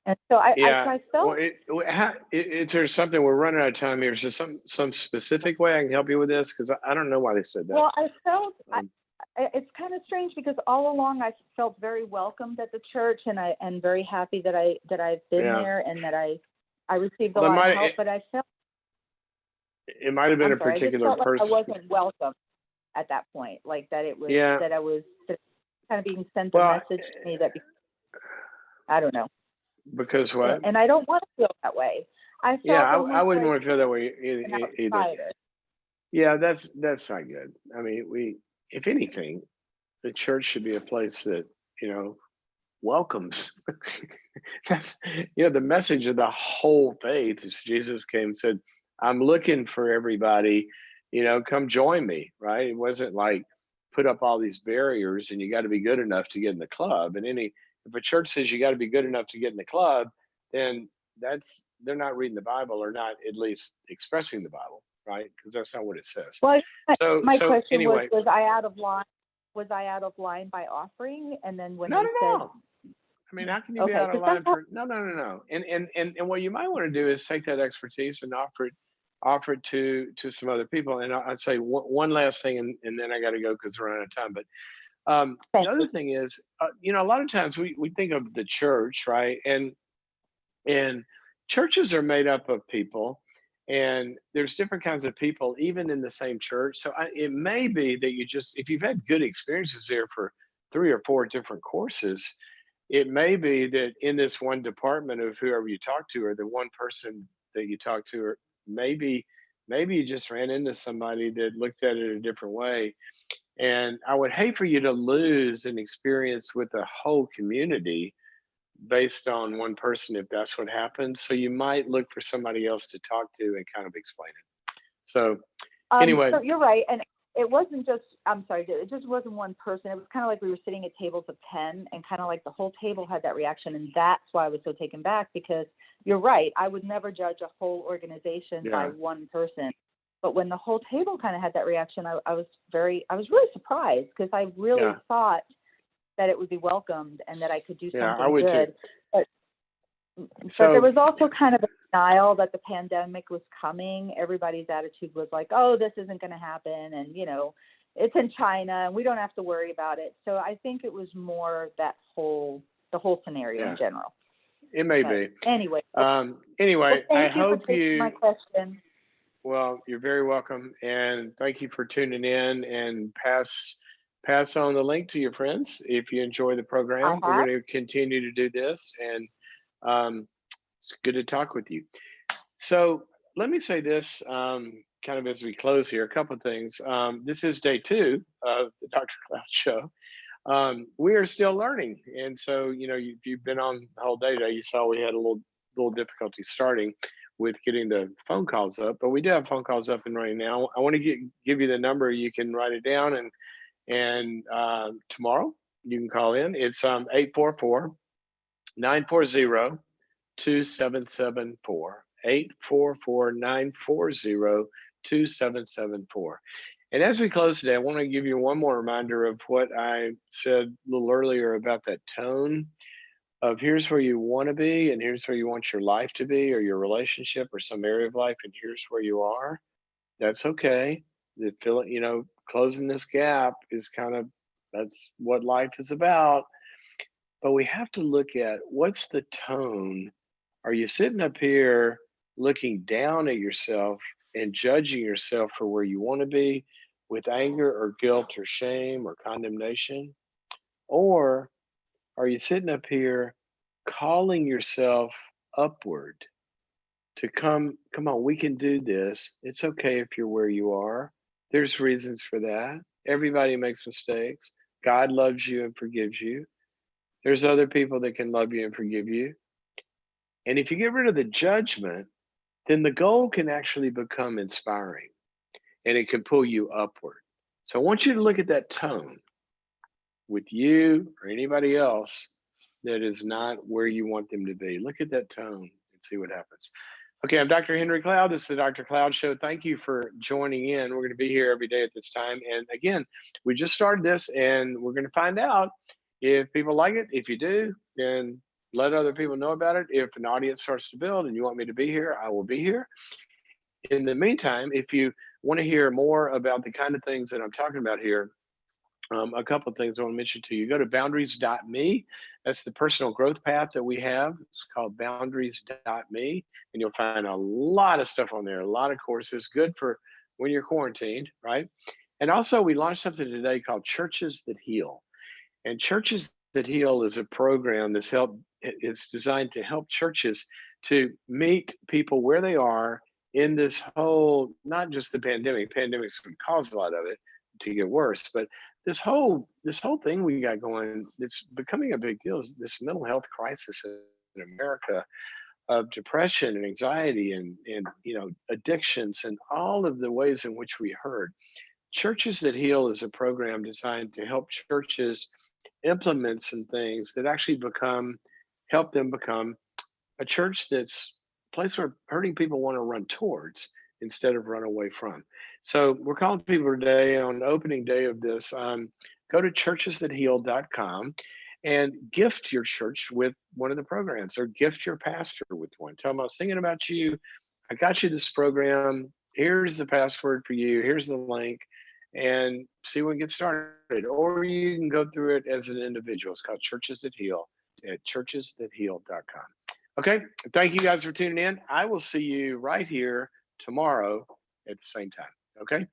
And so I felt. Well, is there something, we're running out of time here? Is there some specific way I can help you with this? Because I don't know why they said that. Well, I felt it's kind of strange because all along I felt very welcomed at the church, and very happy that I've been there and that I received a lot of help. But I felt it might have been a particular person. Like I wasn't welcome at that point, like that it was that I was kind of being sent a message to me that I don't know. Because what? And I don't want to feel that way. I wouldn't want to feel that way either. Yeah, that's not good. I mean, if anything, the church should be a place that, welcomes. That's, the message of the whole faith is Jesus came and said, I'm looking for everybody, come join me, right? It wasn't like put up all these barriers and you got to be good enough to get in the club. And if a church says you got to be good enough to get in the club, then they're not reading the Bible, or not at least expressing the Bible, right? Because that's not what it says. Well, my question anyway, was I out of line? Was I out of line by offering? And then when no. I mean, how can you be out of line for? No. And what you might want to do is take that expertise and offer it to some other people. And I'd say one last thing, and then I got to go because we're running out of time. But the other thing is, a lot of times we think of the church, right? And churches are made up of people, and there's different kinds of people, even in the same church. So it may be that if you've had good experiences there for 3 or 4 different courses, it may be that in this one department of whoever you talk to, or the one person that you talk to, or maybe you just ran into somebody that looked at it a different way. And I would hate for you to lose an experience with the whole community based on one person, if that's what happens. So you might look for somebody else to talk to and kind of explain it. So anyway. So you're right. And it wasn't just, I'm sorry, it just wasn't one person. It was kind of like we were sitting at tables of 10, and kind of like the whole table had that reaction. And that's why I was so taken back, because you're right. I would never judge a whole organization by one person. But when the whole table kind of had that reaction, I was really surprised, because I really thought that it would be welcomed and that I could do something I would good. Too. But there was also kind of a denial that the pandemic was coming. Everybody's attitude was like, oh, this isn't going to happen. And, it's in China and we don't have to worry about it. So I think it was more the whole scenario in general. It may be. Anyway. Well, I hope you. My question. Well, you're very welcome, and thank you for tuning in, and pass on the link to your friends if you enjoy the program. We're going to continue to do this, and it's good to talk with you. So let me say this, kind of as we close here, a couple of things. This is day 2 of the Dr. Cloud Show. We are still learning, and so if you've been on the whole day today, you saw we had a little difficulty starting with getting the phone calls up, but we do have phone calls up and running now. I want to give you the number. You can write it down, and tomorrow you can call in. It's 844-940-2774. 844-940-2774. And as we close today, I want to give you one more reminder of what I said a little earlier about that tone of here's where you want to be, and here's where you want your life to be, or your relationship, or some area of life, and here's where you are. That's okay. Closing this gap is that's what life is about. But we have to look at, what's the tone? Are you sitting up here looking down at yourself and judging yourself for where you want to be with anger or guilt or shame or condemnation? Or are you sitting up here calling yourself upward to come on, we can do this. It's okay if you're where you are. There's reasons for that. Everybody makes mistakes. God loves you and forgives you. There's other people that can love you and forgive you. And if you get rid of the judgment, then the goal can actually become inspiring and it can pull you upward. So I want you to look at that tone with you or anybody else that is not where you want them to be. Look at that tone and see what happens. Okay, I'm Dr. Henry Cloud. This is the Dr. Cloud Show. Thank you for joining in. We're going to be here every day at this time. And again, we just started this and we're going to find out if people like it. If you do, then let other people know about it. If an audience starts to build and you want me to be here, I will be here. In the meantime, if you want to hear more about the kind of things that I'm talking about here, a couple of things I want to mention to you. Go to boundaries.me. That's the personal growth path that we have. It's called boundaries.me. And you'll find a lot of stuff on there, a lot of courses, good for when you're quarantined, right? And also, we launched something today called Churches That Heal. And Churches That Heal is a program it's designed to help churches to meet people where they are in this whole, not just the pandemic. Pandemics would cause a lot of it to get worse, but this whole thing we got going, it's becoming a big deal, is this mental health crisis in America of depression and anxiety and addictions and all of the ways in which we hurt. Churches That Heal is a program designed to help churches implement some things that actually help them become a church that's a place where hurting people want to run towards instead of run away from. So we're calling people today on opening day of this. Go to churchesthatheal.com and gift your church with one of the programs, or gift your pastor with one. Tell them I was thinking about you. I got you this program. Here's the password for you. Here's the link, and see if we can get started. Or you can go through it as an individual. It's called Churches That Heal at churchesthatheal.com. Okay, thank you guys for tuning in. I will see you right here tomorrow at the same time. Okay.